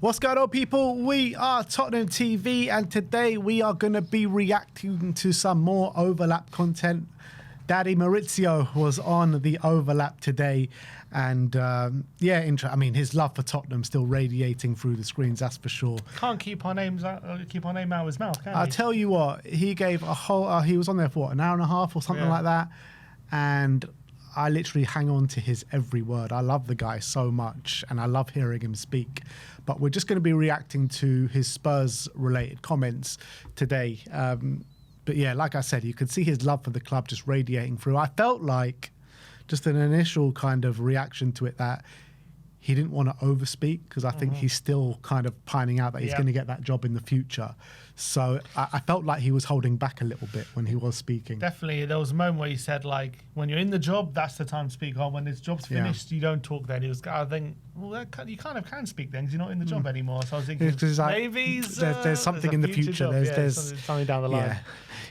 What's going on, people? We are Tottenham TV, and today we are going to be reacting to some more overlap content. Daddy Maurizio was on the overlap today, and I mean, his love for Tottenham still radiating through the screens, that's for sure. Can't keep our name out of his mouth, can he? I'll tell you what, he gave a whole. He was on there for what, an hour and a half or something like that, and I literally hang on to his every word. I love the guy so much, and I love hearing him speak. But we're just going to be reacting to his Spurs-related comments today. But yeah, like I said, you could see his love for the club just radiating through. I felt like just an initial kind of reaction to it that he didn't want to overspeak, because I think he's still kind of pining out that he's going to get that job in the future. So I felt like he was holding back a little bit when he was speaking. Definitely. There was a moment where he said, like, when you're in the job, that's the time to speak. Oh, when his job's finished, you don't talk then. I think, well, you kind of can speak then because you're not in the job anymore. So I was thinking, maybe there's something in the future. There's something down the line. Yeah.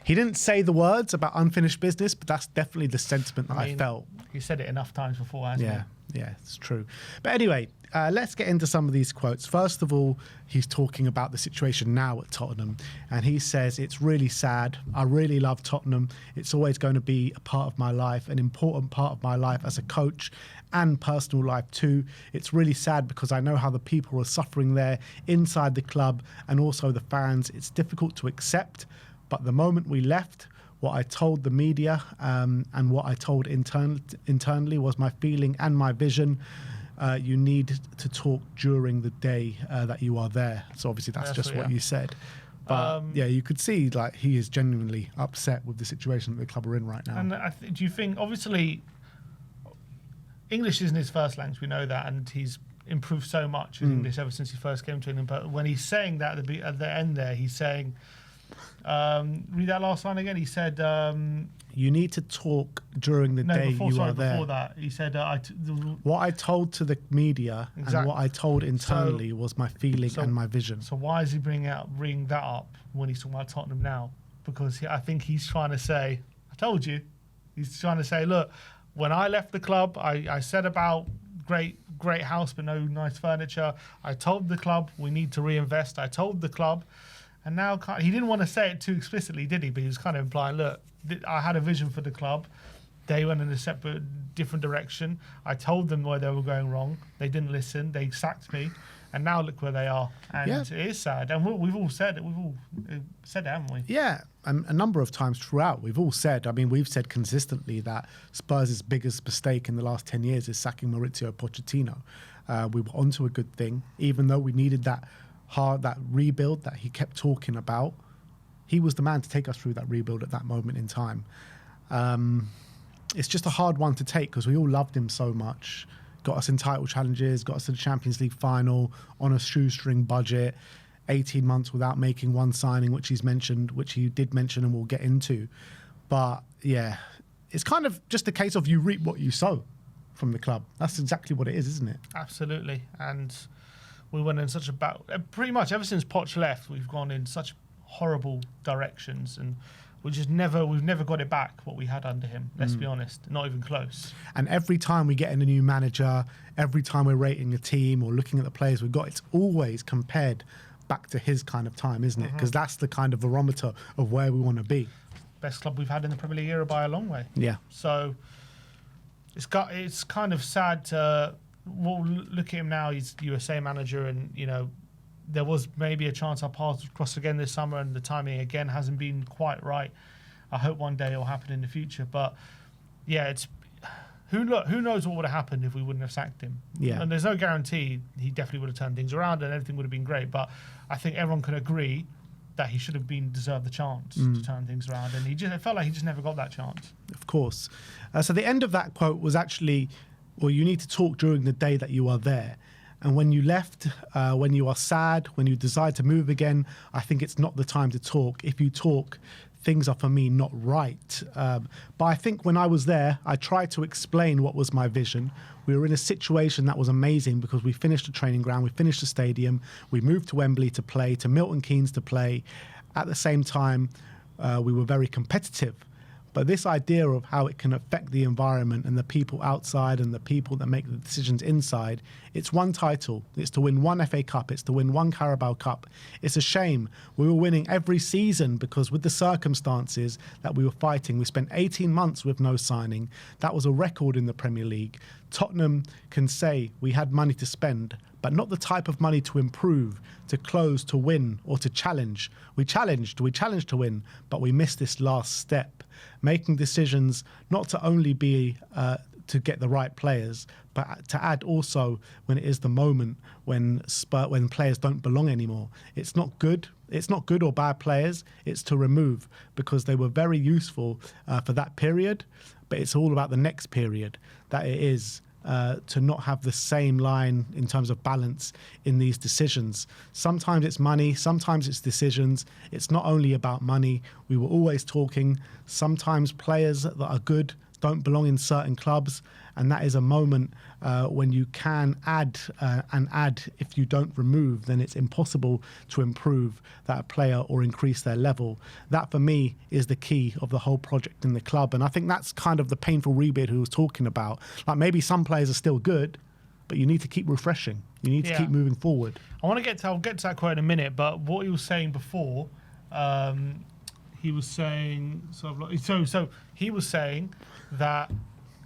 He didn't say the words about unfinished business, but that's definitely the sentiment that I felt. He said it enough times before, hasn't he? Yeah, it's true. But anyway, let's get into some of these quotes. First of all, he's talking about the situation now at Tottenham, and he says, "It's really sad. I really love Tottenham. It's always going to be a part of my life, an important part of my life as a coach and personal life too. It's really sad because I know how the people are suffering there inside the club and also the fans. It's difficult to accept, but the moment we left, what I told the media and what I told internally was my feeling and my vision. You need to talk during the day that you are there." So obviously that's just what you said. But yeah, you could see like he is genuinely upset with the situation that the club are in right now. And do you think, obviously, English isn't his first language, we know that, and he's improved so much in English ever since he first came to England. But when he's saying that at the end there, he's saying, read that last line again. He said, "You need to talk during the day you are there." Before that, he said, "What I told to the media and what I told internally was my feeling and my vision." So why is he bringing that up when he's talking about Tottenham now? Because I think he's trying to say, "I told you." He's trying to say, look, when I left the club, I said about great house but no nice furniture. I told the club we need to reinvest. I told the club. And now he didn't want to say it too explicitly, did he? But he was kind of implying, look, I had a vision for the club. They went in a different direction. I told them where they were going wrong. They didn't listen. They sacked me. And now look where they are. And it is sad. And we've all said it. We've all said it, haven't we? Yeah. A number of times throughout, we've all said, I mean, we've said consistently that Spurs' biggest mistake in the last 10 years is sacking Mauricio Pochettino. We were onto a good thing, even though we needed that rebuild that he kept talking about. He was the man to take us through that rebuild at that moment in time. It's just a hard one to take because we all loved him so much. Got us in title challenges, got us to the Champions League final on a shoestring budget, 18 months without making one signing, which he did mention and we'll get into. But yeah, it's kind of just a case of you reap what you sow from the club. That's exactly what it is, isn't it? Absolutely. And we went in such a pretty much ever since Poch left, we've gone in such horrible directions, and we've never got it back what we had under him. Let's be honest, not even close. And every time we get in a new manager, every time we're rating a team or looking at the players we've got, it's always compared back to his kind of time, isn't it? Because that's the kind of barometer of where we want to be. Best club we've had in the Premier League era by a long way. Yeah. So it's kind of sad to. Well, look at him now. He's USA manager, and there was maybe a chance our paths would cross again this summer, and the timing again hasn't been quite right. I hope one day it will happen in the future, but yeah, it's who knows what would have happened if we wouldn't have sacked him. Yeah, and there's no guarantee he definitely would have turned things around and everything would have been great. But I think everyone can agree that he should have deserved the chance to turn things around, and it felt like he just never got that chance. Of course. So the end of that quote was actually, well, you need to talk during the day that you are there. And when you left, when you are sad, when you decide to move again, I think it's not the time to talk. If you talk, things are for me not right. But I think when I was there, I tried to explain what was my vision. We were in a situation that was amazing because we finished the training ground, we finished the stadium, we moved to Wembley to play, to Milton Keynes to play. At the same time, we were very competitive. But this idea of how it can affect the environment and the people outside and the people that make the decisions inside, it's one title. It's to win one FA Cup. It's to win one Carabao Cup. It's a shame. We were winning every season because with the circumstances that we were fighting, we spent 18 months with no signing. That was a record in the Premier League. Tottenham can say we had money to spend, but not the type of money to improve, to close, to win, or to challenge. We challenged to win, but we missed this last step, making decisions not to only be to get the right players, but to add also when it is the moment when players don't belong anymore. It's not good. It's not good or bad players. It's to remove because they were very useful for that period, but it's all about the next period that it is. To not have the same line in terms of balance in these decisions. Sometimes it's money, sometimes it's decisions. It's not only about money. We were always talking. Sometimes players that are good don't belong in certain clubs, and that is a moment when you can add and add. If you don't remove, then it's impossible to improve that player or increase their level. That for me is the key of the whole project in the club, and I think that's kind of the painful rebuild he was talking about. Like maybe some players are still good, but you need to keep refreshing. You need to keep moving forward. I'll get to that quote in a minute, but what he was saying before, he was saying so he was saying that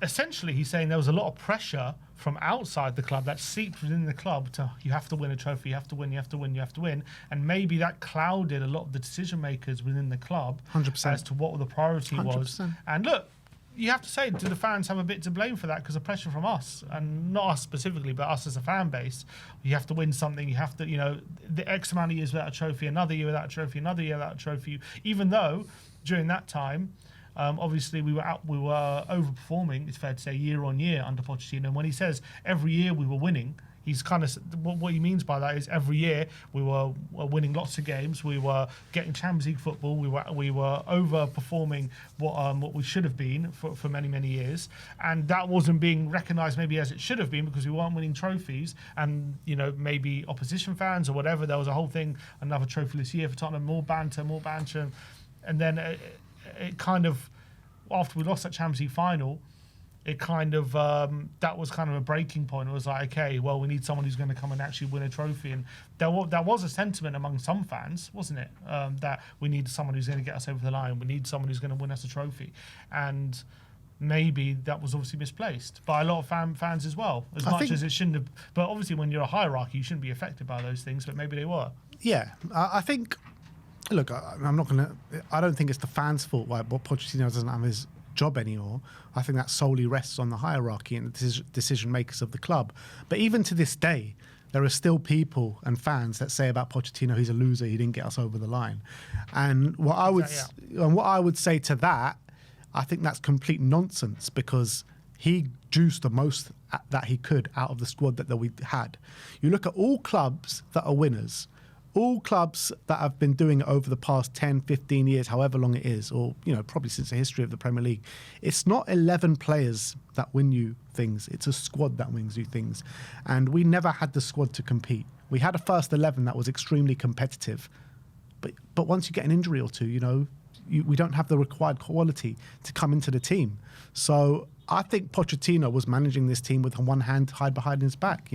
essentially he's saying there was a lot of pressure from outside the club that seeped within the club to you have to win a trophy, you have to win, you have to win, you have to win, and maybe that clouded a lot of the decision makers within the club 100%. As to what the priority 100%. was. And look, you have to say, do the fans have a bit to blame for that because of pressure from us, and not us specifically, but us as a fan base? You have to win something. You have to, the X amount of years without a trophy, another year without a trophy, another year without a trophy. Even though during that time, obviously we were overperforming. It's fair to say year on year under Pochettino. And when he says every year we were winning, he's kind of what he means by that is every year we were winning lots of games. We were getting Champions League football. We were overperforming what we should have been for many years, and that wasn't being recognised maybe as it should have been because we weren't winning trophies. And maybe opposition fans or whatever, there was a whole thing, another trophyless year for Tottenham, more banter, and then it kind of, after we lost that Champions League final, it kind of that was kind of a breaking point. It was like, okay, well, we need someone who's going to come and actually win a trophy. And there was a sentiment among some fans, wasn't it, that we need someone who's going to get us over the line. We need someone who's going to win us a trophy. And maybe that was obviously misplaced by a lot of fans as well, as much as it shouldn't have. But obviously, when you're a hierarchy, you shouldn't be affected by those things. But maybe they were. Yeah, I think. Look, I'm not going to. I don't think it's the fans' fault why Pochettino doesn't have his job anymore. I think that solely rests on the hierarchy and the decision makers of the club. But even to this day, there are still people and fans that say about Pochettino, he's a loser, he didn't get us over the line. And what I would say to that, I think that's complete nonsense because he juiced the most that he could out of the squad that we had. You look at all clubs that are winners, all clubs that have been doing it over the past 10, 15 years, however long it is, or probably since the history of the Premier League, it's not 11 players that win you things. It's a squad that wins you things. And we never had the squad to compete. We had a first 11 that was extremely competitive. But once you get an injury or two, we don't have the required quality to come into the team. So I think Pochettino was managing this team with one hand tied behind his back.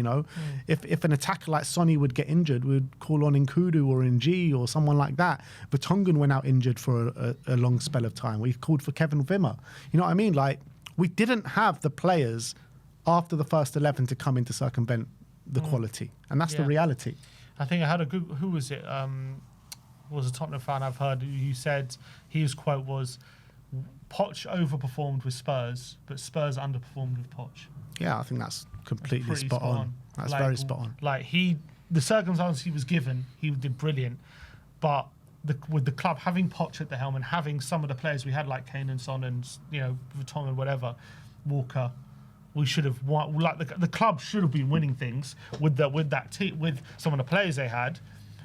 If an attacker like Sonny would get injured, we'd call on Nkudu or Ng or someone like that. Vertonghen went out injured for a long spell of time. We called for Kevin Wimmer. You know what I mean? Like, we didn't have the players after the first 11 to come in to circumvent the quality, and that's the reality. I think I had a good. Who was it? Was a Tottenham fan I've heard who said his quote was, Poch overperformed with Spurs, but Spurs underperformed with Poch. Yeah, I think that's completely spot on. That's very spot on. Like the circumstances he was given, he did brilliant. But with the club having Poch at the helm and having some of the players we had like Kane and Son and Vertonghen and whatever, Walker, we should have won. Like the club should have been winning things with that team, with some of the players they had,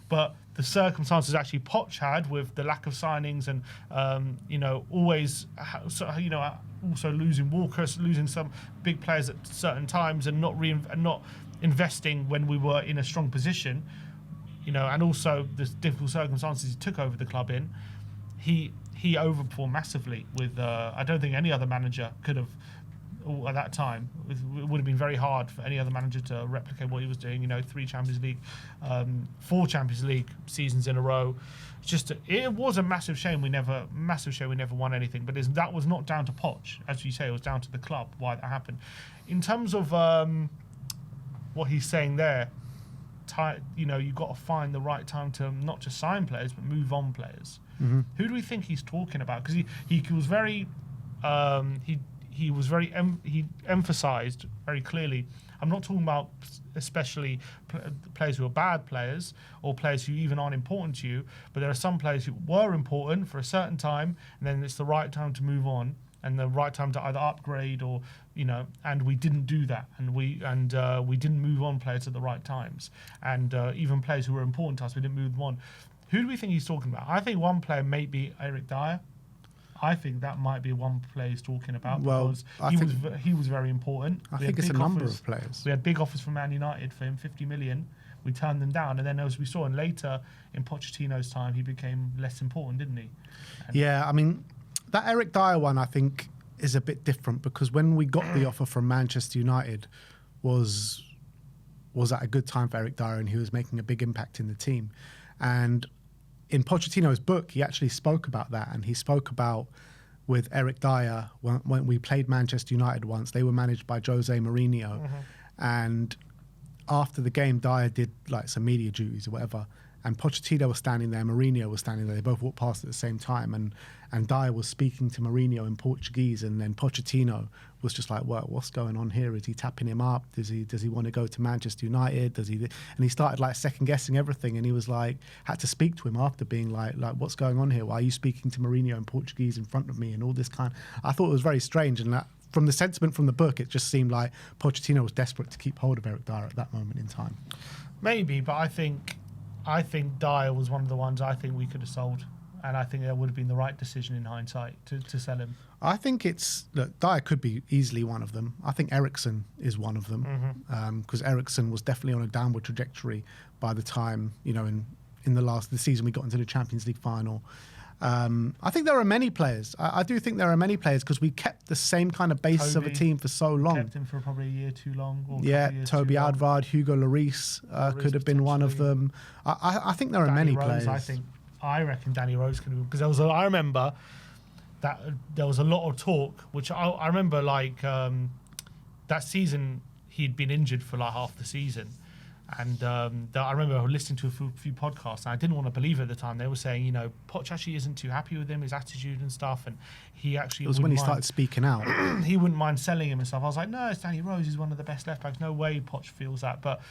but the circumstances actually Poch had with the lack of signings and also losing Walker, losing some big players at certain times, and not investing when we were in a strong position, and also the difficult circumstances he took over the club in. he overperformed massively with. I don't think any other manager could have. At that time, it would have been very hard for any other manager to replicate what he was doing. 3 Champions League, 4 Champions League seasons in a row. It was a massive shame we never won anything. But that was not down to Poch, as you say. It was down to the club why that happened. In terms of what he's saying there, you've got to find the right time to not just sign players but move on players. Mm-hmm. Who do we think he's talking about? Because he was very he emphasised very clearly, I'm not talking about especially players who are bad players or players who even aren't important to you, but there are some players who were important for a certain time, and then it's the right time to move on and the right time to either upgrade or, and we didn't do that, and we didn't move on players at the right times, and even players who were important to us, we didn't move them on. Who do we think he's talking about? I think one player may be Eric Dyer. I think that might be one player he's talking about because he was very important. I think it's a number of players. We had big offers from Man United for him, 50 million. We turned them down, and then as we saw, and later in Pochettino's time, he became less important, didn't he? Yeah, I mean, that Eric Dyer one, I think, is a bit different because when we got the offer from Manchester United, was at a good time for Eric Dyer, and he was making a big impact in the team. And in Pochettino's book, he actually spoke about that, and he spoke about with Eric Dyer when we played Manchester United once. They were managed by Jose Mourinho, and after the game, Dyer did like some media duties or whatever, and Pochettino was standing there, Mourinho was standing there. They both walked past at the same time, and Dyer was speaking to Mourinho in Portuguese, and then Pochettino was just like, "Well, what's going on here? Is he tapping him up? Does he want to go to Manchester United? Does he?" And he started like second guessing everything, and he was like, had to speak to him after, being like, "What's going on here? Why are you speaking to Mourinho in Portuguese in front of me?" And all this kind. I thought it was very strange, and that from the sentiment from the book, it just seemed like Pochettino was desperate to keep hold of Eric Dyer at that moment in time. Maybe, but I think Dyer was one of the ones I think we could have sold. And I think that would have been the right decision in hindsight to sell him. I think Dyer could be easily one of them. I think Eriksen is one of them because Eriksen was definitely on a downward trajectory by the time, in the season we got into the Champions League final. I think there are many players. I do think there are many players because we kept the same kind of basis of a team for so long. Kept him for probably a year too long. Toby Alderweireld, Hugo Lloris could have been one of them. I think there are many players. I reckon Danny Rose could have, because I remember that there was a lot of talk, which I remember that season he'd been injured for like half the season. And I remember listening to a few podcasts, and I didn't want to believe it at the time. They were saying, Poch actually isn't too happy with him, his attitude and stuff, and he actually... It was when he started speaking out. He wouldn't mind selling him and stuff. I was like, no, it's Danny Rose, he's one of the best left-backs. No way Poch feels that. But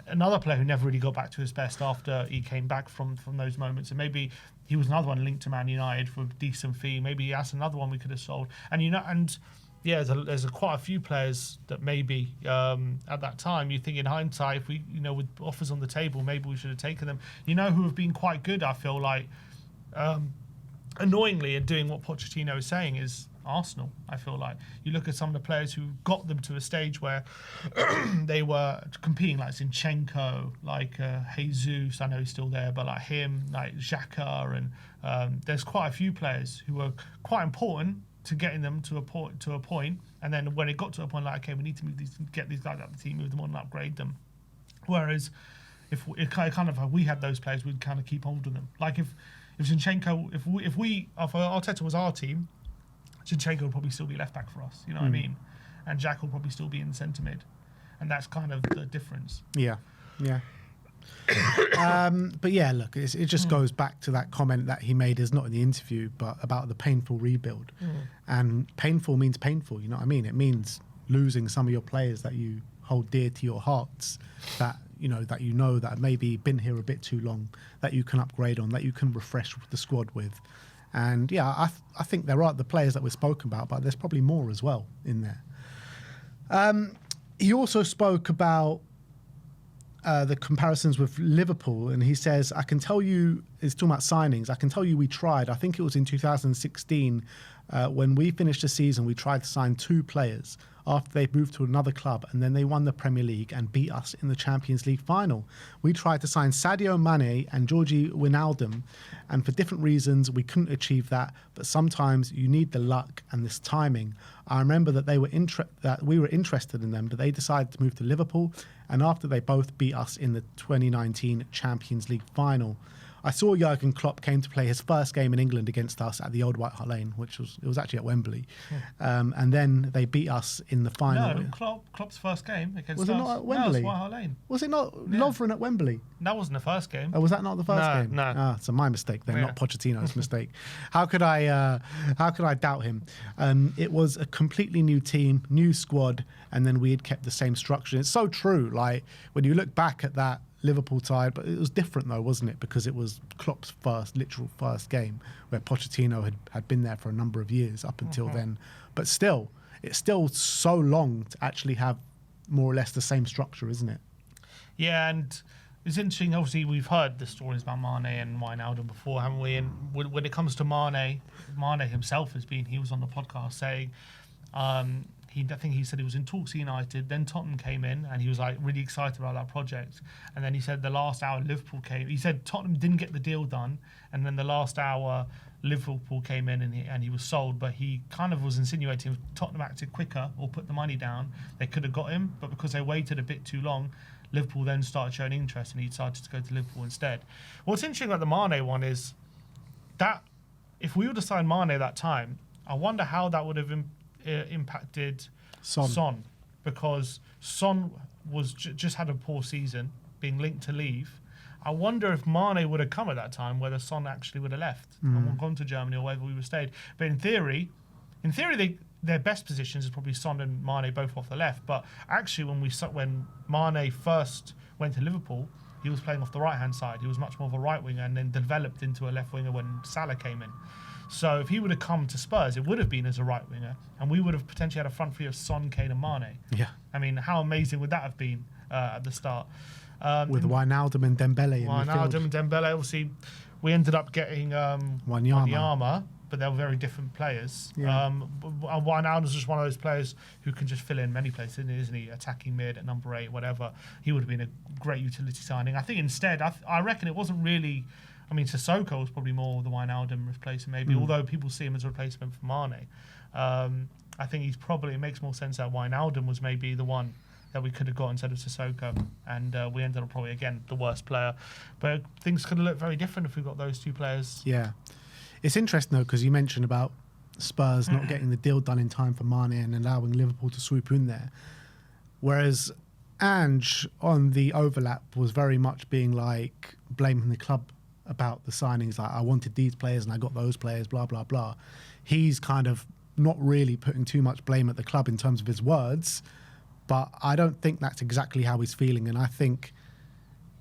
another player who never really got back to his best after he came back from those moments, and maybe he was another one linked to Man United for a decent fee. Maybe that's another one we could have sold. And there's quite a few players that maybe at that time you think in hindsight, if we with offers on the table, maybe we should have taken them. Who have been quite good, I feel like, annoyingly, at doing what Pochettino is saying is Arsenal. I feel like you look at some of the players who got them to a stage where they were competing, like Zinchenko, like Jesus. I know he's still there, but like him, like Xhaka, and there's quite a few players who were quite important to getting them to a point, and then when it got to a point, like, okay, we need to get these guys out of the team, move them on, and upgrade them. Whereas if we had those players, we'd kind of keep hold of them. Like if Zinchenko, if Arteta was our team, Zinchenko would probably still be left back for us, you know what I mean? And Jack will probably still be in centre mid. And that's kind of the difference. Yeah. But yeah, look, it just goes back to that comment that he made, is not in the interview, but about the painful rebuild. And painful means painful, you know what I mean? It means losing some of your players that you hold dear to your hearts, that that maybe been here a bit too long, that you can upgrade on, that you can refresh the squad with. And yeah, I think there are the players that we've spoken about, but there's probably more as well in there. He also spoke about the comparisons with Liverpool, and he says, I can tell you, he's talking about signings, I can tell you we tried. I think it was in 2016 when we finished the season, we tried to sign 2 players after they moved to another club, and then they won the Premier League and beat us in the Champions League final. We tried to sign Sadio Mané and Georgie Wijnaldum, and for different reasons we couldn't achieve that, but sometimes you need the luck and this timing. I remember that we were interested in them, but they decided to move to Liverpool, and after they both beat us in the 2019 Champions League final. I saw Jurgen Klopp came to play his first game in England against us at the old White Hart Lane, it was actually at Wembley, and then they beat us in the final. No, Klopp's first game against was us. it not at Wembley? No, it was White Hart Lane. Was it not Lovren at Wembley? That wasn't the first game. Oh, was that not the first game? No. Ah, so my mistake then, not Pochettino's mistake. How could I doubt him? It was a completely new team, new squad, and then we had kept the same structure. It's so true. Like when you look back at that Liverpool tie, but it was different though, wasn't it? Because it was Klopp's literal first game, where Pochettino had been there for a number of years up until then. But still, it's still so long to actually have more or less the same structure, isn't it? Yeah, and it's interesting. Obviously, we've heard the stories about Mané and Wijnaldum before, haven't we? And when it comes to Mané himself he was on the podcast saying, I think he said he was in talks with United, then Tottenham came in and he was like really excited about that project. And then he said the last hour Liverpool came. He said Tottenham didn't get the deal done, and then the last hour Liverpool came in and he was sold. But he kind of was insinuating if Tottenham acted quicker or put the money down, they could have got him. But because they waited a bit too long, Liverpool then started showing interest and he decided to go to Liverpool instead. What's interesting about the Mané one is that if we would have signed Mané that time, I wonder how that would have impacted Son, because Son was just had a poor season, being linked to leave. I wonder if Mané would have come at that time, whether Son actually would have left and gone to Germany or whether we would have stayed. But in theory, their best positions is probably Son and Mané both off the left. But actually, when Mané first went to Liverpool, he was playing off the right hand side. He was much more of a right winger and then developed into a left winger when Salah came in. So if he would have come to Spurs, it would have been as a right winger, and we would have potentially had a front three of Son, Kane, and Mané. Yeah. I mean, how amazing would that have been at the start? With Wijnaldum and Dembele in midfield. Wijnaldum and Dembele, obviously, we ended up getting Wanyama, but they were very different players. Yeah. Wijnaldum's just one of those players who can just fill in many places, isn't he? Attacking mid at number 8, whatever. He would have been a great utility signing. I think instead, I reckon it wasn't really. I mean, Sissoko was probably more the Wijnaldum replacement, maybe, although people see him as a replacement for Mané. I think it makes more sense that Wijnaldum was maybe the one that we could have got instead of Sissoko, and we ended up probably, again, the worst player. But things could have looked very different if we got those two players. Yeah. It's interesting, though, because you mentioned about Spurs not getting the deal done in time for Mané and allowing Liverpool to swoop in there. Whereas Ange, on the overlap, was very much being like, blaming the club about the signings, like I wanted these players and I got those players, blah blah blah. He's kind of not really putting too much blame at the club in terms of his words, but I don't think that's exactly how he's feeling. And I think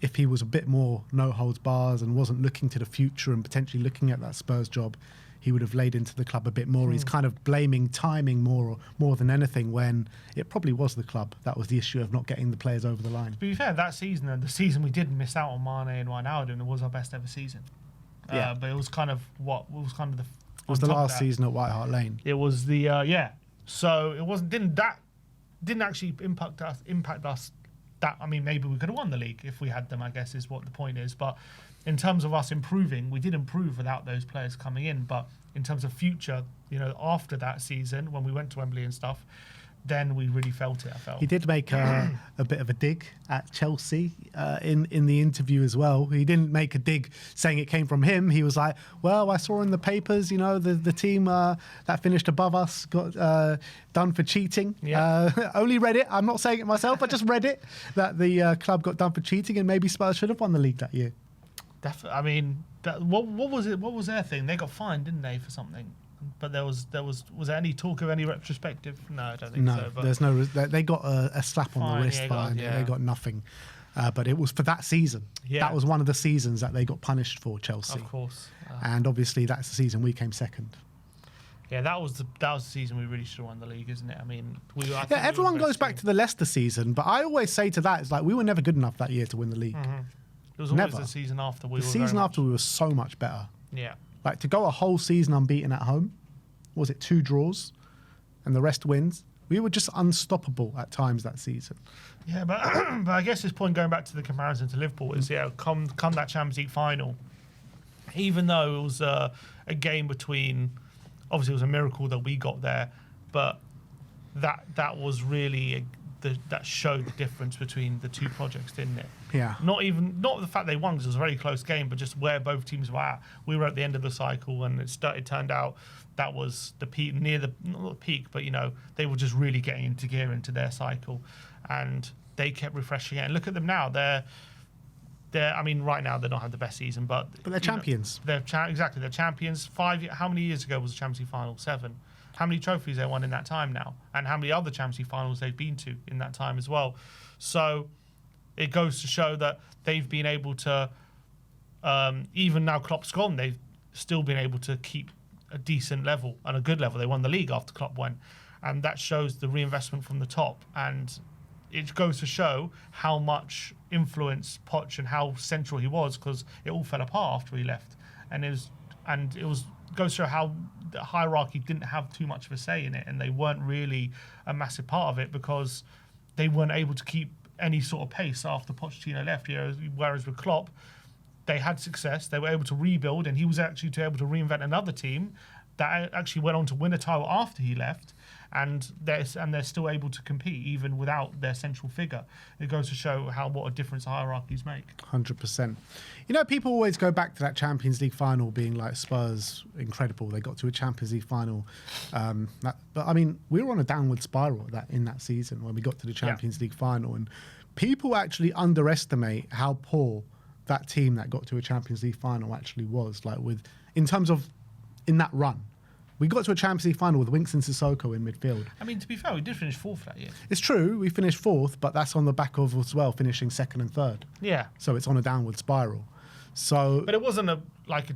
if he was a bit more no holds bars and wasn't looking to the future and potentially looking at that Spurs job, he would have laid into the club a bit more. He's kind of blaming timing more than anything, when it probably was the club that was the issue of not getting the players over the line. To be fair, that season, and the season we did miss out on Mané and Wijnaldum, it was our best ever season. But it was kind of the last season at White Hart Lane. It was the So it didn't actually impact us. That, I mean, maybe we could have won the league if we had them, I guess is what the point is. But in terms of us improving, we did improve without those players coming in. But in terms of future, after that season, when we went to Wembley and stuff, then we really felt it, I felt. He did make a bit of a dig at Chelsea in the interview as well. He didn't make a dig saying it came from him. He was like, well, I saw in the papers, the team that finished above us got done for cheating. Yeah. Only read it. I'm not saying it myself. I just read it, that the club got done for cheating and maybe Spurs should have won the league that year. I mean, what was it? What was their thing? They got fined, didn't they, for something? But was there any talk of any retrospective? No, I don't think so. No, there's no. They got a slap on the wrist fine. Yeah. They got nothing. But it was for that season. Yeah. That was one of the seasons that they got punished for, Chelsea. Of course. And obviously that's the season we came second. Yeah, that was the season we really should have won the league, isn't it? I mean, everyone goes back to the Leicester season, but I always say to that, it's like we were never good enough that year to win the league. Mm-hmm. It was always the season after we were so much better. Yeah. Like to go a whole season unbeaten at home, was it 2 draws and the rest wins? We were just unstoppable at times that season. Yeah, but but I guess this point, going back to the comparison to Liverpool, is come that Champions League final, even though it was a game between, obviously it was a miracle that we got there, but that was really that showed the difference between the two projects, didn't it? Yeah. Not the fact they won, because it was a very close game, but just where both teams were at. We were at the end of the cycle, and it turned out that was the peak, not the peak, but they were just really getting into gear into their cycle, and they kept refreshing it. And look at them now; they're I mean, right now they don't have the best season, but they're champions. They're champions. How many years ago was the Champions League final? 7. How many trophies they won in that time now, and how many other Champions League finals they've been to in that time as well. So it goes to show that they've been able to, even now Klopp's gone, they've still been able to keep a decent level and a good level. They won the league after Klopp went, and that shows the reinvestment from the top. And it goes to show how much influence Poch and how central he was, because it all fell apart after he left, and it was goes to show how the hierarchy didn't have too much of a say in it, and they weren't really a massive part of it because they weren't able to keep any sort of pace after Pochettino left. Whereas with Klopp, they had success, they were able to rebuild, and he was actually able to reinvent another team that actually went on to win a title after he left, and they're still able to compete even without their central figure. It goes to show what a difference hierarchies make. 100%. People always go back to that Champions League final being like Spurs, incredible. They got to a Champions League final. But I mean, we were on a downward spiral in that season when we got to the Champions League final, and people actually underestimate how poor that team that got to a Champions League final actually was. In terms of in that run. We got to a Champions League final with Winks and Sissoko in midfield. I mean, to be fair, we did finish 4th that year. It's true, we finished 4th, but that's on the back of as well finishing 2nd and 3rd. Yeah. So it's on a downward spiral. But it wasn't a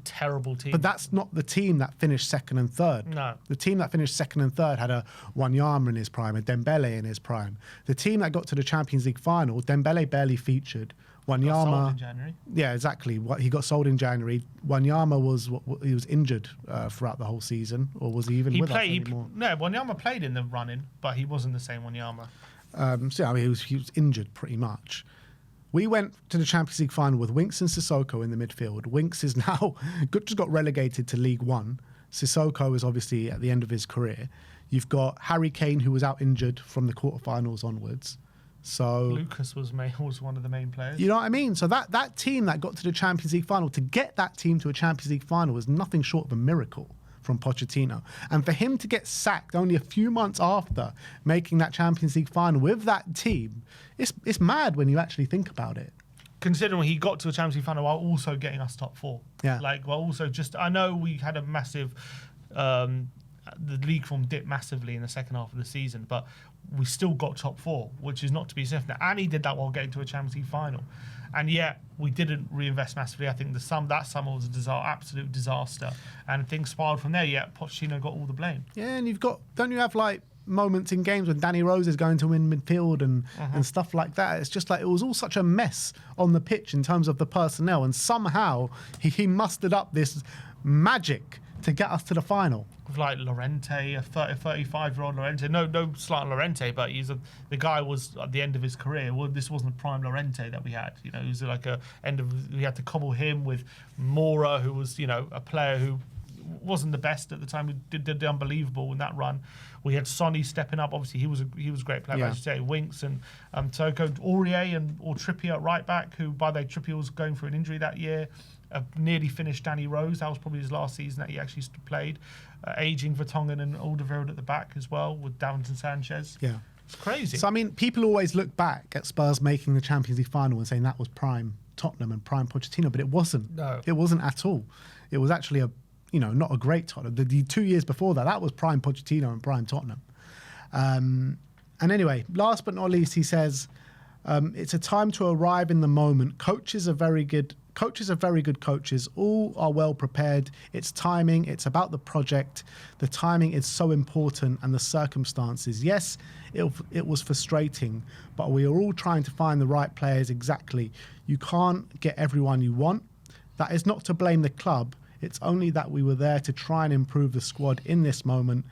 terrible team. But that's not the team that finished 2nd and 3rd. No. The team that finished 2nd and 3rd had a Wanyama in his prime, a Dembele in his prime. The team that got to the Champions League final, Dembele barely featured. Wanyama, got sold in January. Yeah, exactly. He got sold in January. Wanyama was injured throughout the whole season, or was he even with us anymore? No, Wanyama played in the running, but he wasn't the same Wanyama. He was injured pretty much. We went to the Champions League final with Winks and Sissoko in the midfield. Winks is now just got relegated to League One. Sissoko is obviously at the end of his career. You've got Harry Kane, who was out injured from the quarterfinals onwards. So Lucas was one of the main players. You know what I mean? So that team that got to the Champions League final, to get that team to a Champions League final was nothing short of a miracle from Pochettino. And for him to get sacked only a few months after making that Champions League final with that team, it's mad when you actually think about it. Considering he got to a Champions League final while also getting us top 4. Yeah. I know we had a massive, the league form dipped massively in the second half of the season, but we still got top 4, which is not to be sniffed at. And he did that while getting to a Champions League final. And yet, we didn't reinvest massively. I think that summer was a absolute disaster. And things spiraled from there, yet Pochettino got all the blame. Yeah, and don't you have moments in games when Danny Rose is going to win midfield and stuff like that? It's just it was all such a mess on the pitch in terms of the personnel. And somehow he mustered up this magic to get us to the final. Like Llorente, a 35-year-old Llorente. No slight on Llorente, but the guy was at the end of his career. Well, this wasn't the prime Llorente that we had. He was we had to cobble him with Mora, who was a player who wasn't the best at the time. He did the unbelievable in that run. We had Sonny stepping up. Obviously, he was a great player. As you say, Winks and Toko, Aurier or Trippier at right back, who by the way Trippier was going through an injury that year. Nearly finished Danny Rose. That was probably his last season that he actually played. Aging Vertonghen and Alderweireld at the back as well with Davinson Sanchez. Yeah. It's crazy. So, I mean, people always look back at Spurs making the Champions League final and saying that was prime Tottenham and prime Pochettino, but it wasn't. No. It wasn't at all. It was actually not a great Tottenham. The 2 years before that was prime Pochettino and prime Tottenham. And anyway, last but not least, he says, it's a time to arrive in the moment. Coaches are very good coaches. All are well prepared. It's timing. It's about the project. The timing is so important, and the circumstances. Yes, it was frustrating, but we are all trying to find the right players exactly. You can't get everyone you want. That is not to blame the club. It's only that we were there to try and improve the squad in this moment.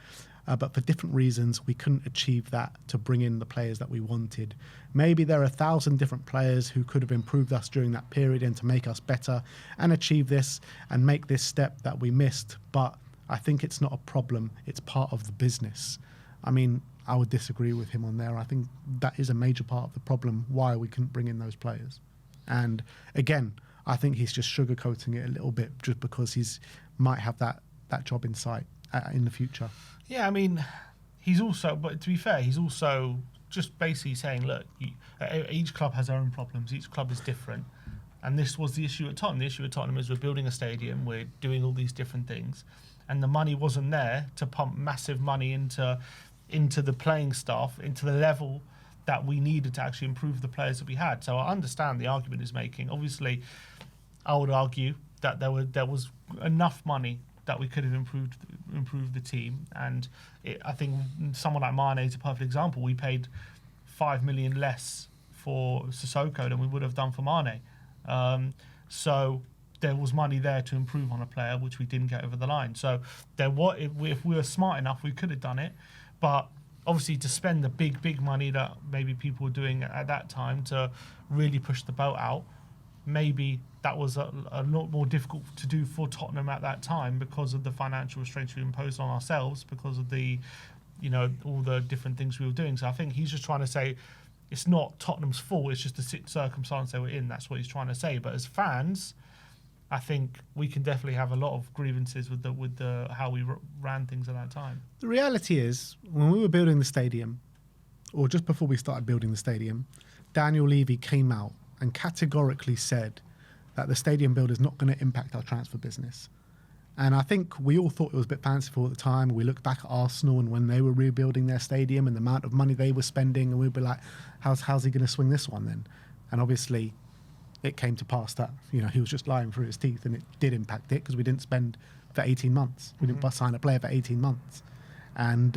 but for different reasons, we couldn't achieve that to bring in the players that we wanted. Maybe there are 1,000 different players who could have improved us during that period and to make us better and achieve this and make this step that we missed. But I think it's not a problem. It's part of the business. I mean, I would disagree with him on there. I think that is a major part of the problem, why we couldn't bring in those players. And again, I think he's just sugarcoating it a little bit just because he's might have that job in sight in the future. Yeah, I mean, he's also, but to be fair, he's also just basically saying, look, each club has their own problems. Each club is different. And this was the issue at Tottenham. The issue at Tottenham is we're building a stadium, we're doing all these different things, and the money wasn't there to pump massive money into the playing staff, into the level that we needed to actually improve the players that we had. So I understand the argument he's making. Obviously, I would argue that there was enough money that we could have improved the team. And I think someone like Mané is a perfect example. We paid 5 million less for Sissoko than we would have done for Mané. So there was money there to improve on a player, which we didn't get over the line. So if we were smart enough, we could have done it. But obviously to spend the big money that maybe people were doing at that time to really push the boat out, maybe that was a lot more difficult to do for Tottenham at that time because of the financial restraints we imposed on ourselves, because of the, all the different things we were doing. So I think he's just trying to say it's not Tottenham's fault, it's just the circumstance they were in. That's what he's trying to say. But as fans, I think we can definitely have a lot of grievances with the how we ran things at that time. The reality is, when we were building the stadium, or just before we started building the stadium, Daniel Levy came out and categorically said that the stadium build is not going to impact our transfer business. And I think we all thought it was a bit fanciful at the time. We looked back at Arsenal and when they were rebuilding their stadium and the amount of money they were spending, and we'd be like, how's he going to swing this one then? And obviously it came to pass that, he was just lying through his teeth, and it did impact it because we didn't spend for 18 months. We didn't sign a player for 18 months. And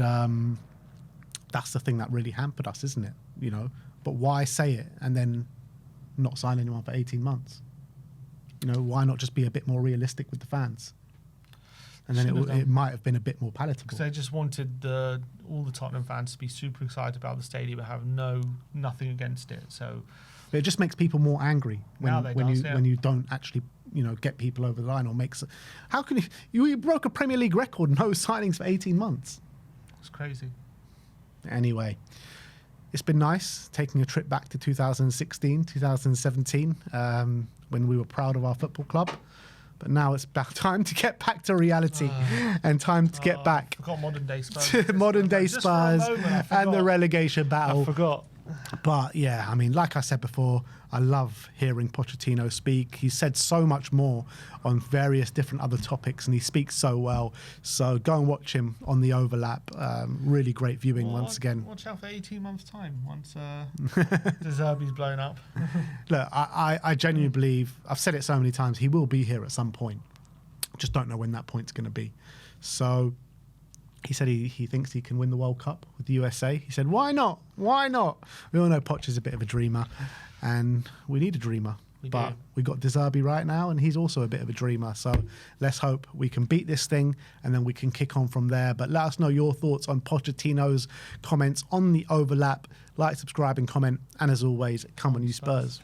that's the thing that really hampered us, isn't it? But why say it and then not sign anyone for 18 months? Why not just be a bit more realistic with the fans? And then it might have been a bit more palatable. Because they just wanted all the Tottenham fans to be super excited about the stadium and have nothing against it. So but it just makes people more angry when you don't actually get people over the line or makes. How can you broke a Premier League record, no signings for 18 months? It's crazy. Anyway, it's been nice taking a trip back to 2016, 2017, when we were proud of our football club. But now it's about time to get back to reality and time to get back I forgot modern day Spurs. to modern day Spurs and the relegation battle. I forgot. But yeah, I mean, like I said before, I love hearing Pochettino speak. He said so much more on various different other topics, and he speaks so well. So go and watch him on the Overlap. Really great viewing once again. Watch out for 18 months' time once De Zerbi's blown up. Look, I genuinely believe, I've said it so many times, he will be here at some point. Just don't know when that point's going to be. So he said he thinks he can win the World Cup with the USA. He said, why not? Why not? We all know Poch is a bit of a dreamer, and we need a dreamer. But we got De Zerbi right now, and he's also a bit of a dreamer. So let's hope we can beat this thing, and then we can kick on from there. But let us know your thoughts on Pochettino's comments on the Overlap. Like, subscribe, and comment. And as always, come on, you Spurs.